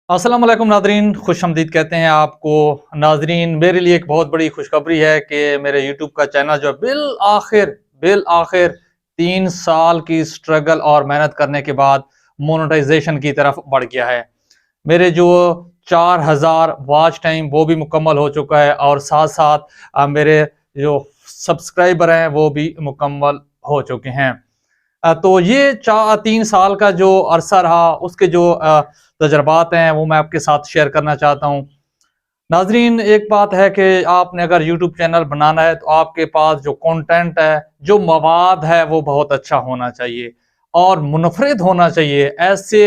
अस्सलाम वालेकुम नाजरीन, खुशामदीद कहते हैं आपको। नाजरीन, मेरे लिए एक बहुत बड़ी खुशखबरी है कि मेरे यूट्यूब का चैनल जो है बिल आखिर 3 साल की स्ट्रगल और मेहनत करने के बाद मोनेटाइजेशन की तरफ बढ़ गया है। मेरे जो 4000 वॉच टाइम वो भी मुकम्मल हो चुका है और साथ साथ मेरे जो सब्सक्राइबर हैं वो भी मुकम्मल हो चुके हैं। तो ये 3 साल का जो अरसा रहा उसके जो तजर्बात हैं वो मैं आपके साथ शेयर करना चाहता हूँ। नाजरीन, एक बात है कि आपने अगर यूट्यूब चैनल बनाना है तो आपके पास जो कंटेंट है, जो मवाद है वो बहुत अच्छा होना चाहिए और मुनफरिद होना चाहिए। ऐसे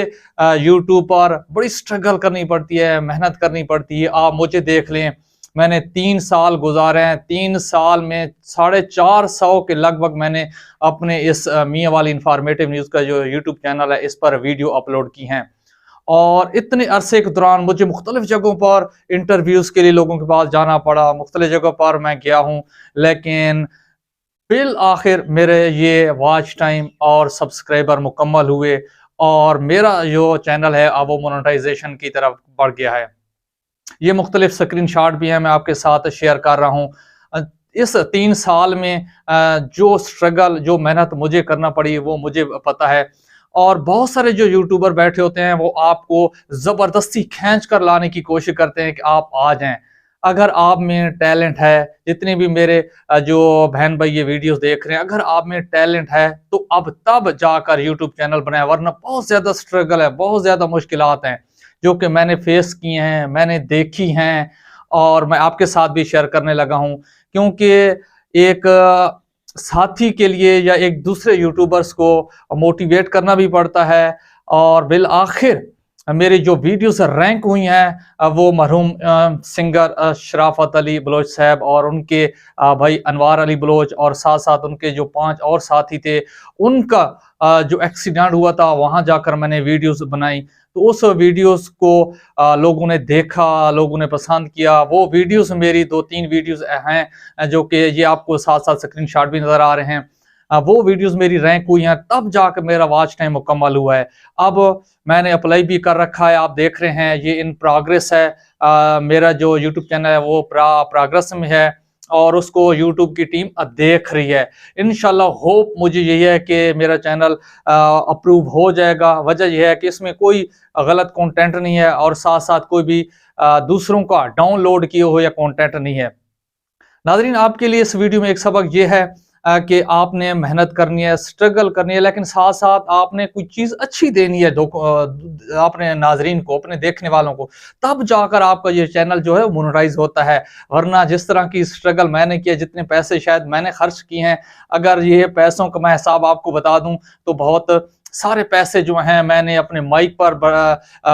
यूट्यूब पर बड़ी स्ट्रगल करनी पड़ती है, मेहनत करनी पड़ती है। आप मुझे देख लें, मैंने 3 साल गुजारे हैं। 3 साल में 450 के लगभग मैंने अपने इस मियाँ वाली इंफॉर्मेटिव न्यूज़ का जो यूट्यूब चैनल है इस पर वीडियो अपलोड की हैं। और इतने अरसे के दौरान मुझे मुख्तलिफ जगहों पर इंटरव्यूज़ के लिए लोगों के पास जाना पड़ा, मुख्तलिफ जगहों पर मैं गया हूँ, लेकिन बिल आखिर मेरे ये वॉच टाइम और सब्सक्राइबर मुकम्मल हुए और मेरा जो चैनल है अब वो मोनेटाइजेशन की तरफ बढ़ गया है। ये मुख्तलिफ स्क्रीनशॉट भी हैं, मैं आपके साथ शेयर कर रहा हूँ। इस 3 साल में जो स्ट्रगल, जो मेहनत मुझे करना पड़ी वो मुझे पता है। और बहुत सारे जो यूट्यूबर बैठे होते हैं वो आपको ज़बरदस्ती खींच कर लाने की कोशिश करते हैं कि आप आ जाएं। अगर आप में टैलेंट है, जितने भी मेरे जो बहन भाई ये वीडियोस देख रहे हैं, अगर आप में टैलेंट है तो अब तब जाकर यूट्यूब चैनल बनाए, वरना बहुत ज़्यादा स्ट्रगल है, बहुत ज़्यादा मुश्किलात हैं जो कि मैंने फेस किए हैं, मैंने देखी हैं और मैं आपके साथ भी शेयर करने लगा हूँ। क्योंकि एक साथी के लिए या एक दूसरे यूट्यूबर्स को मोटिवेट करना भी पड़ता है और बिल आखिर मेरी जो वीडियोस रैंक हुई हैं वो मरहूम सिंगर शराफत अली बलोच साहब और उनके भाई अनवार अली बलोच और साथ साथ उनके जो 5 और साथी थे, उनका जो एक्सीडेंट हुआ था वहां जाकर मैंने वीडियोस बनाई। तो उस वीडियोस को लोगों ने देखा, लोगों ने पसंद किया। वो वीडियोस मेरी 2-3 वीडियोस हैं जो कि ये आपको साथ साथ स्क्रीनशॉट भी नजर आ रहे हैं। वो वीडियोस मेरी रैंक हुई हैं, तब जाकर मेरा वॉच टाइम मुकम्मल हुआ है। अब मैंने अप्लाई भी कर रखा है, आप देख रहे हैं ये इन प्रोग्रेस है। मेरा जो यूट्यूब चैनल है वो प्रोग्रेस में है और उसको यूट्यूब की टीम देख रही है। इंशाल्लाह होप मुझे यही है कि मेरा चैनल अप्रूव हो जाएगा। वजह यह है कि इसमें कोई गलत कंटेंट नहीं है और साथ साथ कोई भी दूसरों का डाउनलोड किए हुए या कंटेंट नहीं है। नाज़रीन, आपके लिए इस वीडियो में एक सबक ये है कि आपने मेहनत करनी है, स्ट्रगल करनी है, लेकिन साथ साथ आपने कोई चीज़ अच्छी देनी है अपने नाज़रीन को, अपने देखने वालों को, तब जाकर आपका ये चैनल जो है मोनेटाइज होता है। वरना जिस तरह की स्ट्रगल मैंने किया, जितने पैसे शायद मैंने खर्च किए हैं, अगर ये पैसों का मैं हिसाब आपको बता दूं तो बहुत सारे पैसे जो हैं मैंने अपने माइक पर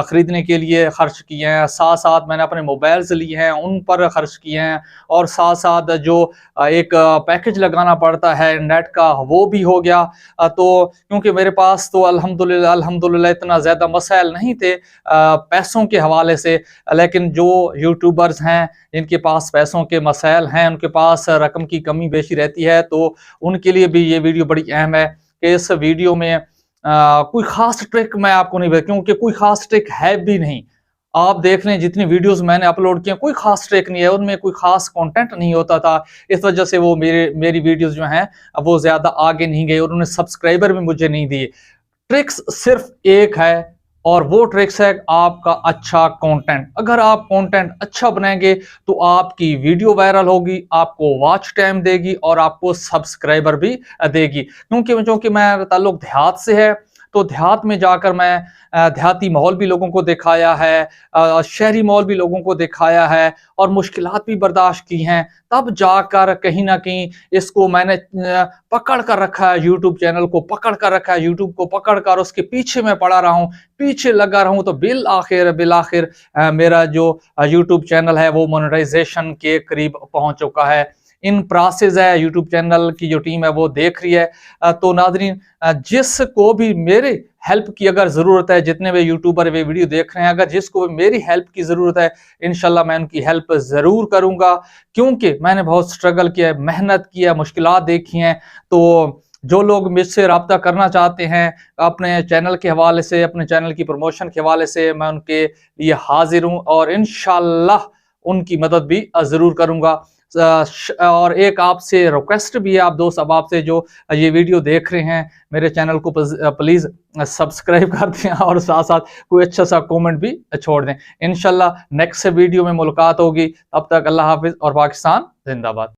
ख़रीदने के लिए खर्च किए हैं, साथ साथ मैंने अपने मोबाइल्स लिए हैं उन पर खर्च किए हैं और साथ साथ जो एक पैकेज लगाना पड़ता है नेट का वो भी हो गया। तो क्योंकि मेरे पास तो अल्हम्दुलिल्लाह इतना ज़्यादा मसाइल नहीं थे पैसों के हवाले से, लेकिन जो यूट्यूबर्स हैं जिनके पास पैसों के मसाइल हैं, उनके पास रकम की कमी बेशी रहती है, तो उनके लिए भी ये वीडियो बड़ी अहम है कि इस वीडियो में कोई खास ट्रिक मैं आपको नहीं बता, क्योंकि कोई खास ट्रिक है भी नहीं। आप देख लें जितनी वीडियोस मैंने अपलोड किए कोई खास ट्रिक नहीं है, उनमें कोई खास कंटेंट नहीं होता था। इस वजह से वो मेरी वीडियोस जो हैं वो ज़्यादा आगे नहीं गई और उन्होंने सब्सक्राइबर भी मुझे नहीं दिए। ट्रिक्स सिर्फ एक है और वो ट्रिक्स है आपका अच्छा कंटेंट। अगर आप कंटेंट अच्छा बनाएंगे तो आपकी वीडियो वायरल होगी, आपको वॉच टाइम देगी और आपको सब्सक्राइबर भी देगी। क्योंकि मेरा ताल्लुक देहात से है, तो देहात में जाकर मैं देहाती माहौल भी लोगों को दिखाया है, शहरी माहौल भी लोगों को दिखाया है और मुश्किलात भी बर्दाश्त की हैं। तब जाकर कहीं ना कहीं इसको मैंने पकड़ कर रखा है, यूट्यूब चैनल को पकड़ कर रखा है, यूट्यूब को पकड़ कर उसके पीछे मैं पड़ा रहा हूँ, पीछे लगा रहा हूँ। तो बिल आखिर मेरा जो यूट्यूब चैनल है वो मोनेटाइजेशन के करीब पहुंच चुका है। इन प्रोसेस है, यूट्यूब चैनल की जो टीम है वो देख रही है। तो नाज़रीन, जिसको भी मेरे हेल्प की अगर ज़रूरत है, जितने भी यूट्यूबर वे वीडियो देख रहे हैं, अगर जिसको भी मेरी हेल्प की ज़रूरत है, इंशाल्लाह मैं उनकी हेल्प ज़रूर करूँगा। क्योंकि मैंने बहुत स्ट्रगल किया है, मेहनत की है, मुश्किलात देखी हैं। तो जो लोग मुझसे रब्ता करना चाहते हैं अपने चैनल के हवाले से, अपने चैनल की प्रमोशन के हवाले से, मैं उनके लिए हाजिर हूँ और इंशाल्लाह उनकी मदद भी ज़रूर करूँगा। और एक आपसे रिक्वेस्ट भी है आप दोस्त अहबाब से जो ये वीडियो देख रहे हैं, मेरे चैनल को प्लीज़ सब्सक्राइब कर दें और साथ साथ कोई अच्छा सा कमेंट भी छोड़ दें। इंशाल्लाह नेक्स्ट वीडियो में मुलाकात होगी। तब तक अल्लाह हाफिज़ और पाकिस्तान जिंदाबाद।